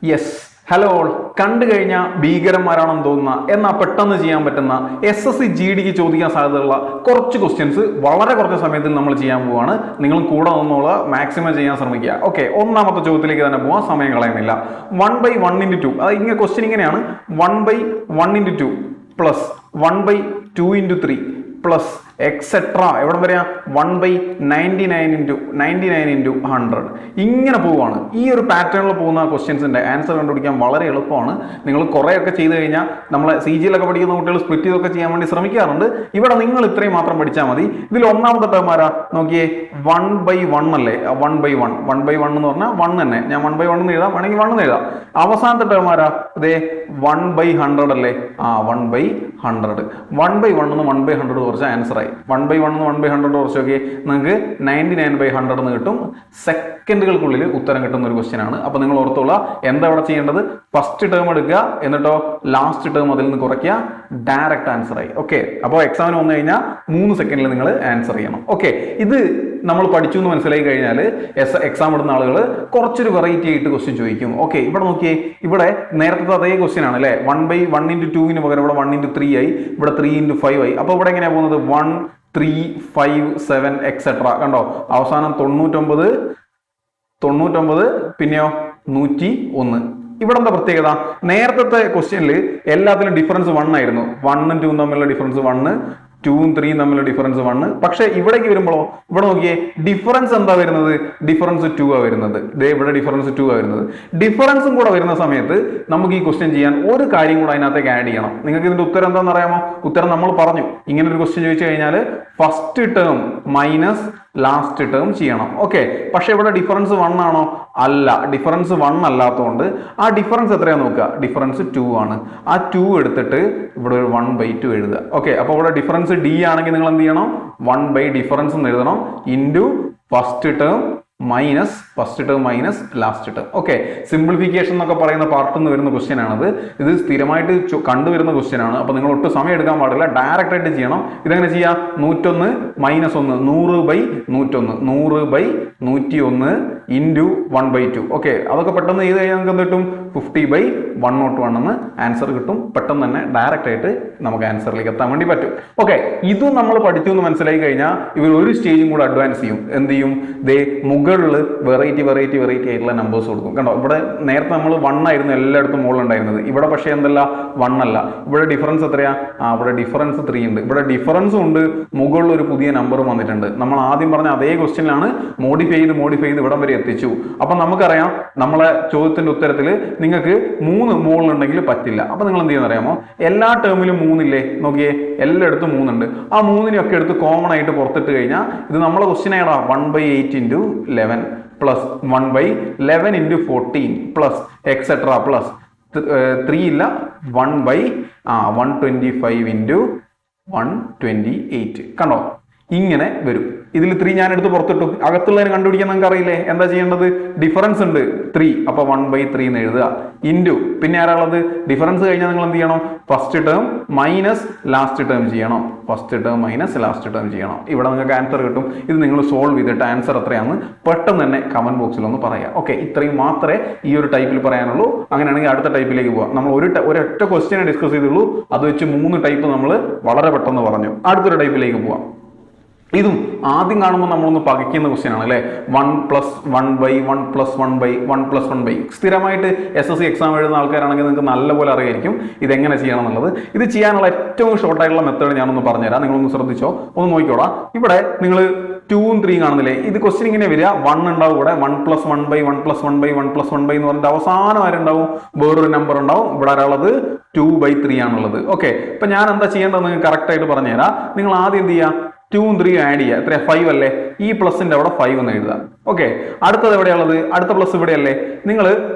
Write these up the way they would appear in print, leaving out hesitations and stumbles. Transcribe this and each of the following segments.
Yes, hello all. കണ്ടു കഴിഞ്ഞാൽ ഭീകരന്മാരാണെന്ന് തോന്നുന്ന എന്നാൽ പെട്ടെന്ന് ചെയ്യാൻ പറ്റുന്ന SSC GD ചോദിക്കാൻ സാധ്യതയുള്ള കുറച്ച് ക്വസ്റ്റ്യൻസ് വളരെ കുറച്ച് സമയത്തിൽ നമ്മൾ ചെയ്യാൻ പോവാണ്. നിങ്ങൾ കൂടെ നിന്നുള്ള മാക്സിമം ചെയ്യാൻ ശ്രമിക്കുക. ഓക്കെ, ഒന്നാമത്തെ ചോദ്യത്തിലേക്ക് തന്നെ പോവാം, സമയം കളയുന്നില്ല. 1/1 × 2, അത് ഇങ്ങനെ ക്വസ്റ്റ്യൻ ഇങ്ങനെയാണ്: 1/1 × 2 പ്ലസ് 1/2 × 3 പ്ലസ് എക്സെട്ര എവിടെ വരെയാ 1/99 × 100. ഇങ്ങനെ പോവുകയാണ്. ഈ ഒരു പാറ്റേണിൽ പോകുന്ന ക്വസ്റ്റ്യൻസിന്റെ ആൻസർ കണ്ടുപിടിക്കാൻ വളരെ എളുപ്പമാണ്. നിങ്ങൾ കുറേയൊക്കെ ചെയ്ത് കഴിഞ്ഞാൽ നമ്മളെ CG യിലൊക്കെ പഠിക്കുന്ന കുട്ടികൾ സ്പ്ലിറ്റ് ചെയ്തൊക്കെ ചെയ്യാൻ വേണ്ടി ശ്രമിക്കാറുണ്ട്. ഇവിടെ നിങ്ങൾ ഇത്രയും മാത്രം പഠിച്ചാൽ മതി. ഇതിൽ ഒന്നാമത്തെ ടേം ആരാ നോക്കിയേ, 1/1 അല്ലേ? 1/1 എന്ന് പറഞ്ഞാൽ 1 തന്നെ. ഞാൻ 1/1 എന്ന് എഴുതാം, വേണമെങ്കിൽ 1 എന്ന് എഴുതാം. അവസാനത്തെ ടേം ആരാ? അതെ, 1/100 അല്ലേ? 1/100. 1/1 എന്ന് 1/100 കുറച്ച് ആൻസർ ആയി. 1/1 എന്ന് 1/100 കുറച്ച് നോക്കി, നിങ്ങൾക്ക് 99/100 എന്ന് കിട്ടും. സെക്കൻഡുകൾക്കുള്ളിൽ ഉത്തരം കിട്ടുന്ന ഒരു ക്വസ്റ്റ്യൻ ആണ്. അപ്പൊ നിങ്ങൾ ഓർത്തോളാം, എന്താ ഇവിടെ ചെയ്യേണ്ടത്? ഫസ്റ്റ് ടേം എടുക്കുക, എന്നിട്ടോ ലാസ്റ്റ് ടേം അതിൽ നിന്ന് കുറയ്ക്കുക, ഡയറക്റ്റ് ആൻസർ ആയി. ഓക്കെ, അപ്പോൾ എക്സാമിന് വന്നു കഴിഞ്ഞാൽ 3 സെക്കൻഡിൽ നിങ്ങൾ ആൻസർ ചെയ്യണം. ഓക്കെ, ഇത് നമ്മൾ പഠിച്ചു എന്ന് മനസ്സിലായി കഴിഞ്ഞാൽ എക്സാം ഇടുന്ന ആളുകൾ കുറച്ചൊരു വെറൈറ്റി ആയിട്ട് ക്വസ്റ്റ്യൻ ചോദിക്കും. ഓക്കെ, ഇവിടെ നോക്കിയേ, ഇവിടെ നേരത്തെ അതേ ക്വസ്റ്റ്യൻ ആണ് അല്ലേ? 1/1 × 2 പകരം ഇവിടെ 1 × 3 ആയി, ഇവിടെ 3 × 5 ആയി. അപ്പൊ ഇവിടെ എങ്ങനെയാ പോകുന്നത്? 1, 3, 5, 7 എക്സെട്ര. കണ്ടോ, അവസാനം 99, പിന്നെയോ 101. ഇവിടെ എന്താ പ്രത്യേകത? നേരത്തെ ക്വസ്റ്റ്യനിൽ എല്ലാത്തിലും ഡിഫറൻസ് 1 ആയിരുന്നു. 1 ഉം 2 ഉം തമ്മിലുള്ള ഡിഫറൻസ് 1, 2 ഉം 3 ഉം തമ്മിലുള്ള ഡിഫറൻസ് 1. പക്ഷെ ഇവിടേക്ക് വരുമ്പോഴോ, ഇവിടെ നോക്കിയേ, ഡിഫറൻസ് എന്താ വരുന്നത്? ഡിഫറൻസ് 2 ആ വരുന്നത്. ഇവിടെ ഡിഫറൻസ് 2 ആ വരുന്നത്. ഡിഫറൻസും കൂടെ വരുന്ന സമയത്ത് നമുക്ക് ഈ ക്വസ്റ്റ്യൻ ചെയ്യാൻ ഒരു കാര്യം കൂടെ അതിനകത്തേക്ക് ആഡ് ചെയ്യണം. നിങ്ങൾക്ക് ഇതിന്റെ ഉത്തരം എന്താണെന്ന് അറിയാമോ? ഉത്തരം നമ്മൾ പറഞ്ഞു. ഇങ്ങനെ ഒരു ക്വസ്റ്റ്യൻ ചോദിച്ചു കഴിഞ്ഞാൽ first term minus last term ചെയ്യണം. ഓക്കെ, പക്ഷെ ഇവിടെ ഡിഫറൻസ് 1 ആണോ? അല്ല, ഡിഫറൻസ് 1 അല്ലാത്തതുകൊണ്ട് ആ ഡിഫറൻസ് എത്രയാ നോക്കുക? ഡിഫറൻസ് 2 ആണ്. ആ 2 എടുത്തിട്ട് ഇവിടെ ഒരു 1/2 എഴുതുക. ഓക്കെ, അപ്പൊ ഇവിടെ ഡിഫറൻസ് D ആണെങ്കിൽ നിങ്ങൾ എന്ത് ചെയ്യണം? 1/ഡിഫറൻസ് എന്ന് എഴുതണം, into first term minus last term. Okay, simplification എന്നൊക്കെ പറയുന്ന പാർട്ടിൽ നിന്ന് വരുന്ന ക്വസ്റ്റ്യൻ ആണത്. ഇത് സ്ഥിരമായിട്ട് കണ്ടുവരുന്ന ക്വസ്റ്റ്യൻ ആണ്. അപ്പൊ നിങ്ങൾ ഒട്ടും സമയം എടുക്കാൻ പാടില്ല, ഡയറക്റ്റ് ആയിട്ട് ചെയ്യണം. ഇതെങ്ങനെ ചെയ്യാം? 101 - 1, 100/101, 100/101 ഇൻറ്റു 1/2. ഓക്കെ, അതൊക്കെ പെട്ടെന്ന് ചെയ്ത് കഴിഞ്ഞാൽ നമുക്ക് എന്ത് കിട്ടും? 50/101 എന്ന് ആൻസർ കിട്ടും. പെട്ടെന്ന് തന്നെ ഡയറക്റ്റ് ആയിട്ട് നമുക്ക് ആൻസറിലേക്ക് എത്താൻ വേണ്ടി പറ്റും. ഓക്കെ, ഇതും നമ്മൾ പഠിച്ചു എന്ന് മനസ്സിലായി കഴിഞ്ഞാൽ ഇവർ ഒരു സ്റ്റേജും കൂടെ അഡ്വാൻസ് ചെയ്യും. എന്ത് ചെയ്യും? മുകളിൽ വെറൈറ്റി ആയിട്ടുള്ള നമ്പേഴ്സ് കൊടുക്കും. കണ്ടോ, ഇവിടെ നേരത്തെ നമ്മൾ 1 ആയിരുന്നു എല്ലായിടത്തും മുകളിലുണ്ടായിരുന്നത്. ഇവിടെ പക്ഷേ എന്തല്ല, 1 അല്ല. ഇവിടെ ഡിഫറൻസ് എത്രയാ? ഇവിടെ ഡിഫറൻസ് 3 ഉണ്ട്. ഇവിടെ ഡിഫറൻസും ഉണ്ട്, മുകളിൽ ഒരു പുതിയ നമ്പറും വന്നിട്ടുണ്ട്. നമ്മൾ ആദ്യം പറഞ്ഞ അതേ ക്വസ്റ്റ്യനിലാണ് മോഡിഫൈ ചെയ്ത് ഇവിടം വരെ എത്തിച്ചു. അപ്പൊ നമുക്കറിയാം, നമ്മളെ ചോദ്യത്തിന്റെ ഉത്തരത്തിൽ നിങ്ങൾക്ക് 3 മുകളിലുണ്ടെങ്കിൽ പറ്റില്ല. അപ്പൊ നിങ്ങൾ എന്ത് ചെയ്യുന്ന അറിയാമോ? എല്ലാ ടേമിലും 3 ഇല്ലേ? നോക്കിയേ, എല്ലായിടത്തും 3 ഉണ്ട്. ആ 3 എടുത്ത് കോമൺ ആയിട്ട് പുറത്തിട്ട് കഴിഞ്ഞാൽ ഇത് നമ്മളെ ക്വസ്റ്റ്യൻ ആയിടാ. 1/8 × 11 പ്ലസ് 1/11 × 14 പ്ലസ് എക്സെട്ര പ്ലസ് 3 ഇല്ല, 1/125 × 128. കണ്ടോ, ഇങ്ങനെ വരും. ഇതിൽ 3 ഞാൻ എടുത്ത് പുറത്തിട്ടു. അകത്തുള്ളതിന് കണ്ടുപിടിക്കാൻ നിങ്ങൾക്ക് അറിയില്ലേ? എന്താ ചെയ്യേണ്ടത്? ഡിഫറൻസ് ഉണ്ട് 3, അപ്പൊ 1/3 എന്ന് എഴുതുക. ഇൻറ്റു പിന്നെ ആരാളുള്ളത്? ഡിഫറൻസ് കഴിഞ്ഞാൽ നിങ്ങൾ എന്ത് ചെയ്യണം? First term minus last term ചെയ്യണം. ഇവിടെ നിങ്ങൾക്ക് ആൻസർ കിട്ടും. ഇത് നിങ്ങൾ സോൾവ് ചെയ്തിട്ട് ആൻസർ എത്രയാണെന്ന് പെട്ടെന്ന് തന്നെ കമന്റ് ബോക്സിൽ ഒന്ന് പറയാം. ഓക്കെ, ഇത്രയും മാത്രമേ ഈ ഒരു ടൈപ്പിൽ പറയാനുള്ളൂ. അങ്ങനെയാണെങ്കിൽ അടുത്ത ടൈപ്പിലേക്ക് പോവാം. നമ്മൾ ഒരൊറ്റ ക്വസ്റ്റ്യനെ ഡിസ്കസ് ചെയ്തുള്ളൂ, അത് വെച്ച് 3 ടൈപ്പ് നമ്മൾ വളരെ പെട്ടെന്ന് പറഞ്ഞു. അടുത്തൊരു ടൈപ്പിലേക്ക് പോവാം. ഇതും ആദ്യം കാണുമ്പോൾ നമ്മളൊന്ന് പകയ്ക്കുന്ന ക്വസ്റ്റ്യൻ ആണ് അല്ലേ? 1 + 1/1 + 1/1 + 1/. സ്ഥിരമായിട്ട് SSC എക്സാം എഴുതുന്ന ആൾക്കാരാണെങ്കിൽ നിങ്ങൾക്ക് നല്ലപോലെ അറിയായിരിക്കും ഇതെങ്ങനെ ചെയ്യണം എന്നുള്ളത്. ഇത് ചെയ്യാനുള്ള ഏറ്റവും ഷോർട്ട് ആയിട്ടുള്ള മെത്തേഡ് ഞാനൊന്ന് പറഞ്ഞുതരാം. നിങ്ങളൊന്ന് ശ്രദ്ധിച്ചോ, ഒന്ന് നോക്കിക്കോളാം. ഇവിടെ നിങ്ങൾ 2 ഉം 3 കാണുന്നില്ലേ? ഇത് ക്വസ്റ്റ്യൻ ഇങ്ങനെ വരിക. 1 ഉണ്ടാവും ഇവിടെ, 1 + 1/1 + 1/1 + 1/, എന്ന് പറഞ്ഞിട്ട് അവസാനം ആരുണ്ടാവും? വേറൊരു നമ്പർ ഉണ്ടാവും. ഇവിടെ ഒരാളത് 2/3 ആണുള്ളത്. ഓക്കെ, അപ്പൊ ഞാൻ എന്താ ചെയ്യേണ്ടത് നിങ്ങൾക്ക് കറക്റ്റ് ആയിട്ട് പറഞ്ഞുതരാം. നിങ്ങൾ ആദ്യം എന്ത് ചെയ്യുക? 2 ഉം 3 ഉം ആഡ് ചെയ്യുക. എത്ര? 5 അല്ലേ? ഈ പ്ലസിന്റെ അവിടെ 5 എന്ന് എഴുതുക. ഓക്കെ, അടുത്തത് എവിടെയുള്ളത്? അടുത്ത പ്ലസ് ഇവിടെയല്ലേ? നിങ്ങൾ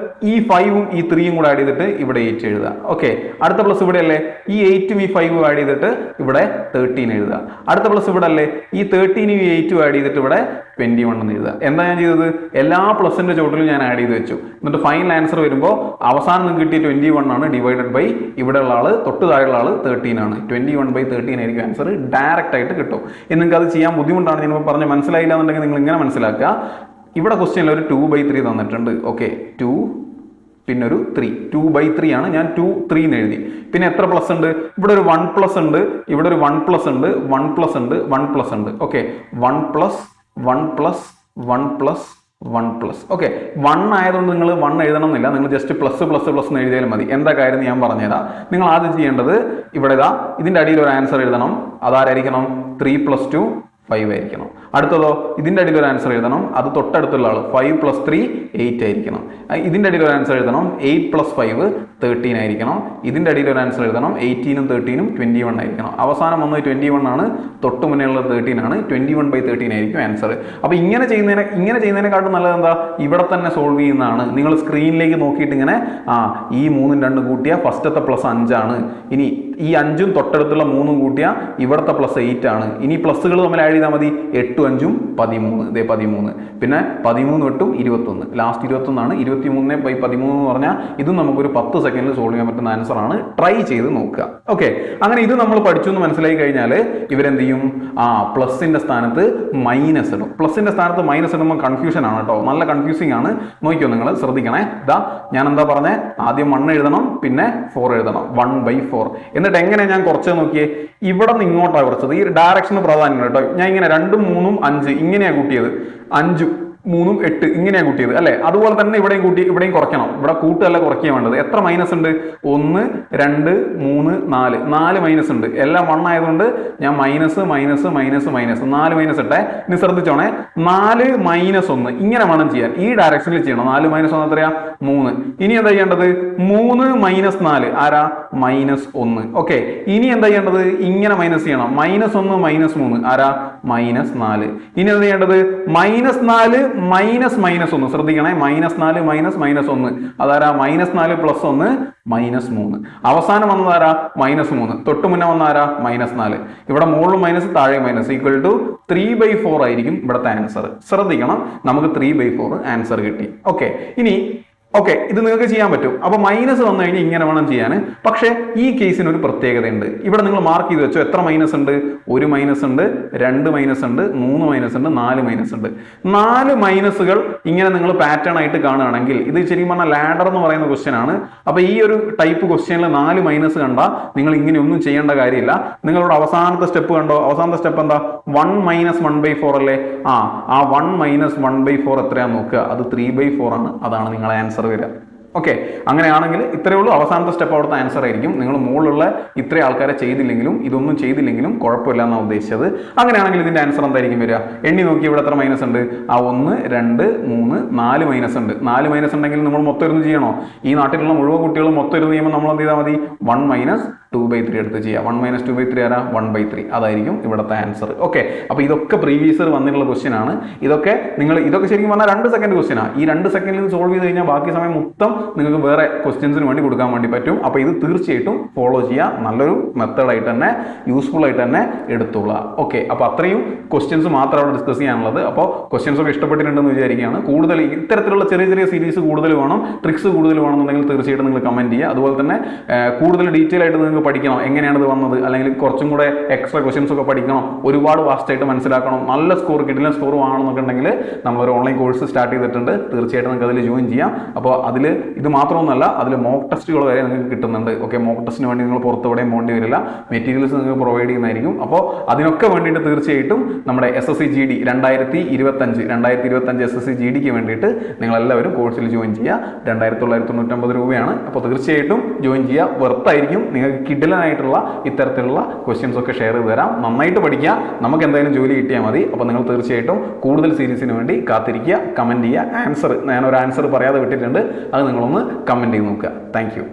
ഈ 5 ഉം ഈ 3 ഉം കൂടെ ആഡ് ചെയ്തിട്ട് ഇവിടെ 8 എഴുതുക. ഓക്കെ, അടുത്ത പ്ലസ് ഇവിടെയല്ലേ? ഈ 8 ഉം ഈ 5 ഉം ആഡ് ചെയ്തിട്ട് ഇവിടെ 13 എഴുതുക. അടുത്ത പ്ലസ് ഇവിടെ അല്ലേ? ഈ 13 ഉം ഈ 8 ഉം ആഡ് ചെയ്തിട്ട് ഇവിടെ 21 എന്ന് എഴുതുക. എന്താ ഞാൻ ചെയ്തത്? എല്ലാ പ്ലസിന്റെ ചോട്ടിലും ഞാൻ ആഡ് ചെയ്ത് വെച്ചു. എന്നിട്ട് ഫൈനൽ ആൻസർ വരുമ്പോൾ അവസാനം നിങ്ങൾക്ക് കിട്ടിയ 21 ആണ്, ഡിവൈഡഡ് ബൈ ഇവിടെയുള്ള ആള് തൊട്ട് താഴെയുള്ള ആള് 13 ആണ്. 21/13 ആയിരിക്കും ആൻസർ. ഡയറക്റ്റ് ആയിട്ട് കിട്ടും. നിങ്ങൾക്ക് അത് ചെയ്യാൻ ബുദ്ധിമുട്ടാണ്, ഞാൻ പറഞ്ഞ് മനസ്സിലായില്ല എന്നുണ്ടെങ്കിൽ നിങ്ങൾ ഇങ്ങനെ മനസ്സിലാക്കുക. ഇവിടെ ക്വസ്റ്റ്യനിൽ ഒരു 2/3 തന്നിട്ടുണ്ട്. ഓക്കെ, 2 പിന്നെ ഒരു 3, 2/3 ആണ്. ഞാൻ 2 3 എന്ന് എഴുതി. പിന്നെ എത്ര പ്ലസ് ഉണ്ട്? ഇവിടെ ഒരു 1 പ്ലസ് ഉണ്ട്, ഇവിടെ ഒരു 1 പ്ലസ് ഉണ്ട്, 1 പ്ലസ് ഉണ്ട്, 1 പ്ലസ് ഉണ്ട്. Okay, 1 plus 1 plus 1 plus 1 plus. Okay, 1 ആയതുകൊണ്ട് നിങ്ങൾ 1 എഴുതണം എന്നില്ല, നിങ്ങൾ ജസ്റ്റ് പ്ലസ് പ്ലസ് പ്ലസ് എന്ന് എഴുതിയാലും മതി. എന്താ കാര്യം ഞാൻ പറഞ്ഞുതരാം. നിങ്ങൾ ആദ്യം ചെയ്യേണ്ടത് ഇവിടെ ഇതാ ഇതിന്റെ അടിയിൽ ഒരു ആൻസർ എഴുതണം. അതാരായിരിക്കണം? 3 + 2 5 ആയിരിക്കണം. അടുത്തതോ ഇതിന്റെ അടിയിൽ ഒരു ആൻസർ എഴുതണം. അത് തൊട്ടടുത്തുള്ള ആൾ 5 + 3 8 ആയിരിക്കണം. ഇതിന്റെ അടിയിൽ ഒരു ആൻസർ എഴുതണം. 8 + 5 13 ആയിരിക്കണം. ഇതിന്റെ അടിയിൽ ഒരു ആൻസർ എഴുതണം. 18ഉം 13ഉം 21 ആയിരിക്കണം. അവസാനം വന്നത് 21 ആണ്, തൊട്ട് മുന്നേ ഉള്ളത് 13 ആണ്. 21/13 ആയിരിക്കും ആൻസർ. അപ്പൊ ഇങ്ങനെ ചെയ്യുന്നതിനെക്കാട്ടും നല്ലത് എന്താ? ഇവിടെ തന്നെ സോൾവ് ചെയ്യുന്നതാണ്. നിങ്ങൾ സ്ക്രീനിലേക്ക് നോക്കിയിട്ട് ഇങ്ങനെ ഈ 3ഉം 2ഉം കൂട്ടിയ ഫസ്റ്റത്തെ പ്ലസ് 5 ആണ്. ഇനി ഈ 5ഉം തൊട്ടടുത്തുള്ള 3ഉം കൂട്ടിയ ഇവിടുത്തെ പ്ലസ് 8 ആണ്. ഇനി പ്ലസുകൾ തമ്മിൽ ആഡ് ചെയ്താൽ മതി. 8 5ഉം 13. ഇതേ 13. പിന്നെ 13 8ഉം 21. ലാസ്റ്റ് 21 ആണ്. 23/13 എന്ന് പറഞ്ഞാൽ ഇതും നമുക്കൊരു 10 സെക്കൻഡിൽ സോൾവ് ചെയ്യാൻ പറ്റുന്ന ആൻസർ ആണ്. ട്രൈ ചെയ്ത് നോക്കുക. ഓക്കെ, അങ്ങനെ ഇത് നമ്മൾ പഠിച്ചു എന്ന് മനസ്സിലായി കഴിഞ്ഞാൽ ഇവരെന്ത് ചെയ്യും? പ്ലസിന്റെ സ്ഥാനത്ത് മൈനസ് ഇടും. പ്ലസിന്റെ സ്ഥാനത്ത് മൈനസ് ഇടുമ്പോൾ കൺഫ്യൂഷൻ ആണ് കേട്ടോ, നല്ല കൺഫ്യൂസിംഗ് ആണ്. നോക്കിയോ, നിങ്ങൾ ശ്രദ്ധിക്കണേ. ഇതാ ഞാൻ എന്താ പറഞ്ഞേ? ആദ്യം 1 എഴുതണം, പിന്നെ 4 എഴുതണം. 1/4. എന്നിട്ട് എങ്ങനെ ഞാൻ കുറച്ച് നോക്കിയേ? ഇവിടെ നിന്ന് ഇങ്ങോട്ടാണ് കുറച്ചത്. ഈ ഡയറക്ഷന് പ്രാധാന്യം കേട്ടോ. ഞാൻ ഇങ്ങനെ 2ഉം 3ഉം 5 ഇങ്ങനെയാണ് കൂട്ടിയത്. 5ഉം 3ഉം 8 ഇങ്ങനെയാണ് കൂട്ടിയത് അല്ലെ? അതുപോലെ തന്നെ ഇവിടെയും കൂട്ടി, ഇവിടെയും കുറയ്ക്കണം. ഇവിടെ കൂട്ടല്ല കുറയ്ക്കാൻ വേണ്ടത്. എത്ര മൈനസ് ഉണ്ട്? 1 2 3 4 4 മൈനസ് ഉണ്ട്. എല്ലാം 1 ആയതുകൊണ്ട് ഞാൻ minus minus minus minus 4 minus ഇട്ടെ. ഇനി ശ്രദ്ധിച്ചോണേ, 4 - 1 ഇങ്ങനെ വേണം ചെയ്യാൻ. ഈ ഡയറക്ഷനിൽ ചെയ്യണം. 4 - 1 എത്രയാ? 3. ഇനി എന്താ ചെയ്യേണ്ടത്? 3 - 4 ആരാ? -1. ഓക്കെ, ഇനി എന്താ ചെയ്യേണ്ടത്? ഇങ്ങനെ മൈനസ് ചെയ്യണം. -1 -3 ആരാ? -4. ഇനി എന്താ ചെയ്യേണ്ടത്? -4 -1 ശ്രദ്ധിക്കണേ. -4 -1 അതാരാ? -4 + 1 -3. അവസാനം വന്നതാരാ? -3. തൊട്ട് മുന്നേ വന്നാരാ? -4. ഇവിടെ മുകളിലും മൈനസ്, താഴെ മൈനസ്, = 3/4 ആയിരിക്കും ഇവിടുത്തെ ആൻസർ. ശ്രദ്ധിക്കണം, നമുക്ക് 3/4 ആൻസർ കിട്ടി. ഓക്കെ, ഇനി ഓക്കെ, ഇത് നിങ്ങൾക്ക് ചെയ്യാൻ പറ്റും. അപ്പൊ മൈനസ് വന്നു കഴിഞ്ഞാൽ ഇങ്ങനെ വേണം ചെയ്യാൻ. പക്ഷേ ഈ കേസിന് ഒരു പ്രത്യേകതയുണ്ട്. ഇവിടെ നിങ്ങൾ മാർക്ക് ചെയ്ത് വെച്ചോ. എത്ര മൈനസ് ഉണ്ട്? 1 മൈനസ് ഉണ്ട്, 2 മൈനസ് ഉണ്ട്, 3 മൈനസ് ഉണ്ട്, 4 മൈനസ് ഉണ്ട്. 4 മൈനസുകൾ ഇങ്ങനെ നിങ്ങൾ പാറ്റേൺ ആയിട്ട് കാണുകയാണെങ്കിൽ ഇത് ശരിക്കും പറഞ്ഞാൽ ലാഡർ എന്ന് പറയുന്ന ക്വസ്റ്റ്യൻ ആണ്. അപ്പൊ ഈ ഒരു ടൈപ്പ് ക്വസ്റ്റ്യനിൽ 4 മൈനസ് കണ്ടാൽ നിങ്ങൾ ഇങ്ങനെ ഒന്നും ചെയ്യേണ്ട കാര്യമില്ല. നിങ്ങളുടെ അവസാനത്തെ സ്റ്റെപ്പ് കണ്ടോ? അവസാനത്തെ സ്റ്റെപ്പ് എന്താ? 1 - 1/4 അല്ലേ? ആ 1 - 1/4 എത്രയാന്ന് നോക്കുക. അത് 3/4 ആണ്. അതാണ് നിങ്ങളുടെ ആൻസർ വരിക. ഓക്കെ, അങ്ങനെയാണെങ്കിൽ ഇത്രയേ ഉള്ളൂ. അവസാനത്തെ സ്റ്റെപ്പ് അവിടുത്തെ ആൻസർ ആയിരിക്കും. നിങ്ങൾ മുകളിലുള്ള ഇത്രയും ആൾക്കാരെ ചെയ്തില്ലെങ്കിലും ഇതൊന്നും ചെയ്തില്ലെങ്കിലും കുഴപ്പമില്ല എന്നാണ് ഉദ്ദേശിച്ചത്. അങ്ങനെയാണെങ്കിൽ ഇതിന്റെ ആൻസർ എന്തായിരിക്കും വരിക? എണ്ണി നോക്കി ഇവിടെ എത്ര മൈനസ് ഉണ്ട്? 1 2 3 4 മൈനസ് ഉണ്ട്. 4 മൈനസ് ഉണ്ടെങ്കിൽ നമ്മൾ മൊത്തം ഇരുന്ന് ചെയ്യണോ? ഈ നാട്ടിലുള്ള മുഴുവൻ കുട്ടികളും മൊത്തം ഇരുന്ന് ചെയ്യുമ്പോൾ നമ്മൾ എന്ത് ചെയ്താൽ മതി? 1 - 2/3 എടുത്ത് ചെയ്യാം. 1 - 2/3 ആരാ? 1/3. അതായിരിക്കും ഇവിടുത്തെ ആൻസർ. ഓക്കെ, അപ്പൊ ഇതൊക്കെ പ്രീവിയസ് ഇയർ വന്നിട്ടുള്ള ക്വസ്റ്റ്യൻ ആണ്. ഇതൊക്കെ ശരിക്കും പറഞ്ഞാൽ 2 സെക്കൻഡ് ക്വസ്റ്റ്യൻ ആണ്. ഈ 2 സെക്കൻഡിൽ സോൾവ് ചെയ്ത് കഴിഞ്ഞാൽ ബാക്കി സമയം മൊത്തം നിങ്ങൾക്ക് വേറെ ക്വസ്റ്റ്യൻസിന് വേണ്ടി കൊടുക്കാൻ വേണ്ടി പറ്റും. അപ്പൊ ഇത് തീർച്ചയായിട്ടും ഫോളോ ചെയ്യുക. നല്ലൊരു മെത്തേഡായിട്ട് തന്നെ, യൂസ്ഫുൾ ആയിട്ട് തന്നെ എടുത്തുള്ള. ഓക്കെ, അപ്പൊ അത്രയും ക്വസ്റ്റ്യൻസ് മാത്രം അവിടെ ഡിസ്കസ് ചെയ്യാനുള്ളത്. അപ്പോൾ ക്വസ്റ്റ്യൻസ് ഒക്കെ ഇഷ്ടപ്പെട്ടിട്ടുണ്ടെന്ന് വിചാരിക്കുകയാണ്. കൂടുതൽ ഇത്തരത്തിലുള്ള ചെറിയ ചെറിയ സീരീസ് കൂടുതൽ വേണം, ട്രിക്സ് കൂടുതൽ വേണമെന്നുണ്ടെങ്കിൽ തീർച്ചയായിട്ടും നിങ്ങൾ കമന്റ് ചെയ്യുക. അതുപോലെ തന്നെ കൂടുതൽ ഡീറ്റെയിൽ ആയിട്ട് നിങ്ങൾക്ക് പഠിക്കണം എങ്ങനെയാണ് ഇത് വന്നത്, അല്ലെങ്കിൽ കുറച്ചും കൂടെ എക്സ്ട്രാ ക്വസ്റ്റ്യൻസ് ഒക്കെ പഠിക്കണം, ഒരുപാട് വാസ്റ്റ് ആയിട്ട് മനസ്സിലാക്കണം, നല്ല സ്കോർ കിട്ടില്ല സ്കോർ വാങ്ങണമെന്നൊക്കെ ഉണ്ടെങ്കിൽ നമ്മളൊരു ഓൺലൈൻ കോഴ്സ് സ്റ്റാർട്ട് ചെയ്തിട്ടുണ്ട്. തീർച്ചയായിട്ടും നിങ്ങൾക്ക് അതിൽ ജോയിൻ ചെയ്യാം. അപ്പോൾ അതിൽ ഇത് മാത്രമൊന്നുമല്ല, അതിൽ മോക്ക് ടെസ്റ്റുകൾ വരെ നിങ്ങൾക്ക് കിട്ടുന്നുണ്ട്. ഓക്കെ, മോക്ക് ടെസ്റ്റിന് വേണ്ടി നിങ്ങൾ പുറത്തെവിടെയും പോകേണ്ടി വരില്ല. മെറ്റീരിയൽസ് നിങ്ങൾക്ക് പ്രൊവൈഡ് ചെയ്യുന്നതായിരിക്കും. അപ്പോൾ അതിനൊക്കെ വേണ്ടിയിട്ട് തീർച്ചയായിട്ടും നമ്മുടെ SSC GD 2025 SSC GDക്ക് വേണ്ടിയിട്ട് നിങ്ങളെല്ലാവരും കോഴ്സിൽ ജോയിൻ ചെയ്യുക. 2999 രൂപയാണ്. അപ്പോൾ തീർച്ചയായിട്ടും ജോയിൻ ചെയ്യുക. വെർത്തായിരിക്കും. നിങ്ങൾക്ക് കിഡിലനായിട്ടുള്ള ഇത്തരത്തിലുള്ള ക്വസ്റ്റ്യൻസ് ഒക്കെ ഷെയർ ചെയ്ത് തരാം. നന്നായിട്ട് പഠിക്കുക. നമുക്ക് എന്തായാലും ജോലി കിട്ടിയാൽ മതി. അപ്പോൾ നിങ്ങൾ തീർച്ചയായിട്ടും കൂടുതൽ സീരീസിന് വേണ്ടി കാത്തിരിക്കുക. കമന്റ് ചെയ്യുക. ഞാനൊരു ആൻസർ പറയാതെ വിട്ടിട്ടുണ്ട്. അത് നിങ്ങളൊന്ന് കമന്റ് ചെയ്ത് നോക്കുക. Thank you.